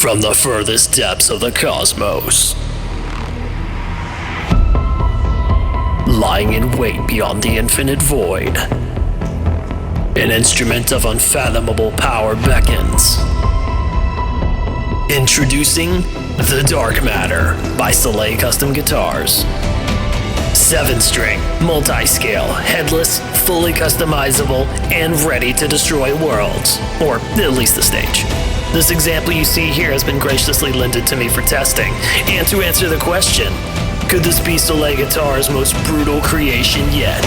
from the furthest depths of the cosmos. Lying in wait beyond the infinite void, an instrument of unfathomable power beckons. Introducing The Dark Matter by Soleil Custom Guitars. 7-string, multiscale, headless, fully customizable, and ready to destroy worlds, or at least the stage. This example you see here has been graciously lended to me for testing, and to answer the question, could this be Soleil Guitars' most brutal creation yet?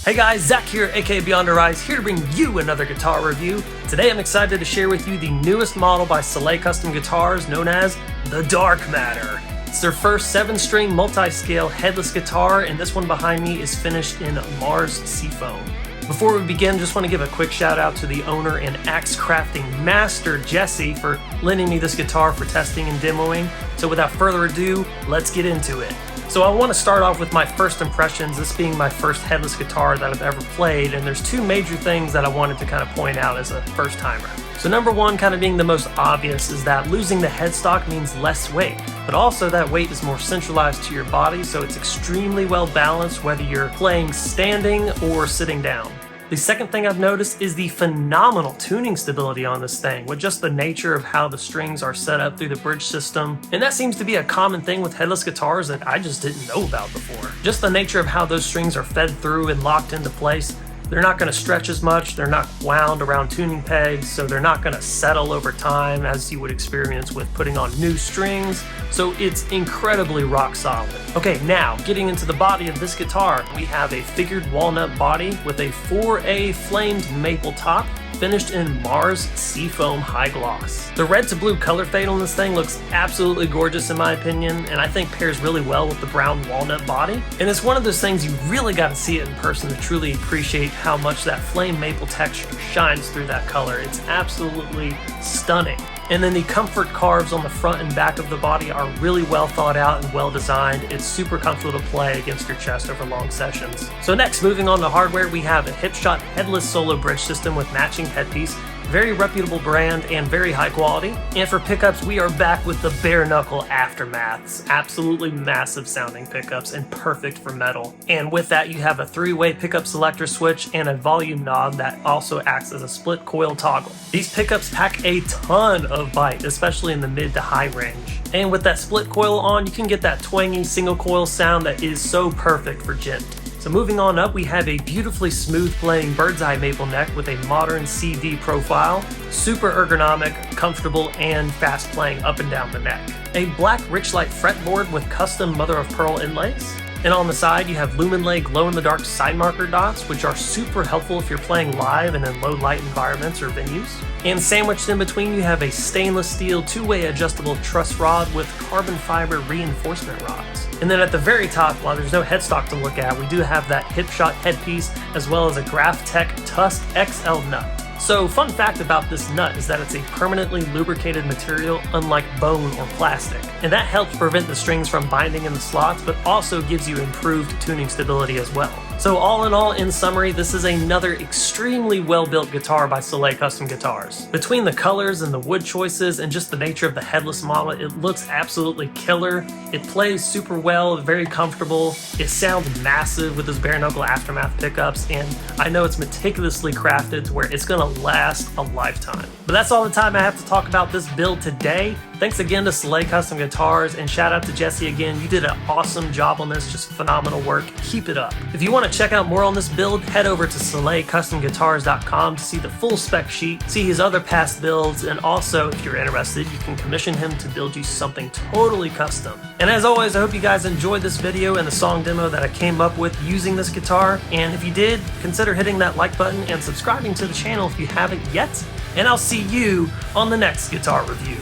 Hey guys, Zach here, aka Beyond Horizon, here to bring you another guitar review. Today I'm excited to share with you the newest model by Soleil Custom Guitars known as the Dark Matter. It's their first 7-string multi-scale headless guitar, and this one behind me is finished in Mars Seafoam. Before we begin, just want to give a quick shout out to the owner and axe crafting master, Jesse, for lending me this guitar for testing and demoing. So without further ado, let's get into it. So I want to start off with my first impressions, this being my first headless guitar that I've ever played, and there's two major things that I wanted to kind of point out as a first timer. So number one, kind of being the most obvious, is that losing the headstock means less weight, but also that weight is more centralized to your body, so it's extremely well balanced whether you're playing standing or sitting down. The second thing I've noticed is the phenomenal tuning stability on this thing, with just the nature of how the strings are set up through the bridge system. And that seems to be a common thing with headless guitars that I just didn't know about before. Just the nature of how those strings are fed through and locked into place. They're not going to stretch as much, they're not wound around tuning pegs, so they're not going to settle over time as you would experience with putting on new strings, so it's incredibly rock solid. Okay, now getting into the body of this guitar, we have a figured walnut body with a 4A flamed maple top, finished in Mars Seafoam high gloss. The red to blue color fade on this thing looks absolutely gorgeous in my opinion, and I think pairs really well with the brown walnut body. And it's one of those things you really got to see it in person to truly appreciate how much that flame maple texture shines through that color. It's absolutely stunning. And then the comfort carves on the front and back of the body are really well thought out and well designed. It's super comfortable to play against your chest over long sessions. So next, moving on to hardware, we have a Hipshot headless solo bridge system with matching headpiece. Very reputable brand and very high quality. And for pickups, we are back with the bare knuckle Aftermaths. Absolutely massive sounding pickups and perfect for metal. And with that, you have a 3-way pickup selector switch and a volume knob that also acts as a split coil toggle. These pickups pack a ton of bite, especially in the mid to high range. And with that split coil on, you can get that twangy single coil sound that is so perfect for gent. So moving on up, we have a beautifully smooth playing Birdseye maple neck with a modern CD profile, super ergonomic, comfortable, and fast playing up and down the neck. A black Richlite fretboard with custom mother of pearl inlays. And on the side, you have Luminlay glow-in-the-dark side marker dots, which are super helpful if you're playing live and in low-light environments or venues. And sandwiched in between, you have a stainless steel two-way adjustable truss rod with carbon fiber reinforcement rods. And then at the very top, while there's no headstock to look at, we do have that hip-shot headpiece as well as a Graphtec Tusk XL nut. So, fun fact about this nut is that it's a permanently lubricated material, unlike bone or plastic. And that helps prevent the strings from binding in the slots, but also gives you improved tuning stability as well. So all in all, in summary, this is another extremely well-built guitar by Soleil Custom Guitars. Between the colors and the wood choices and just the nature of the headless model, it looks absolutely killer. It plays super well, very comfortable. It sounds massive with those bare knuckle aftermath pickups, and I know it's meticulously crafted to where it's gonna last a lifetime. But that's all the time I have to talk about this build today. Thanks again to Soleil Custom Guitars, and shout out to Jesse again. You did an awesome job on this, just phenomenal work. Keep it up. If you want to check out more on this build, head over to soleilcustomguitars.com to see the full spec sheet, see his other past builds, and also, if you're interested, you can commission him to build you something totally custom. And as always, I hope you guys enjoyed this video and the song demo that I came up with using this guitar. And if you did, consider hitting that like button and subscribing to the channel if you haven't yet. And I'll see you on the next guitar review.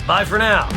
Bye for now.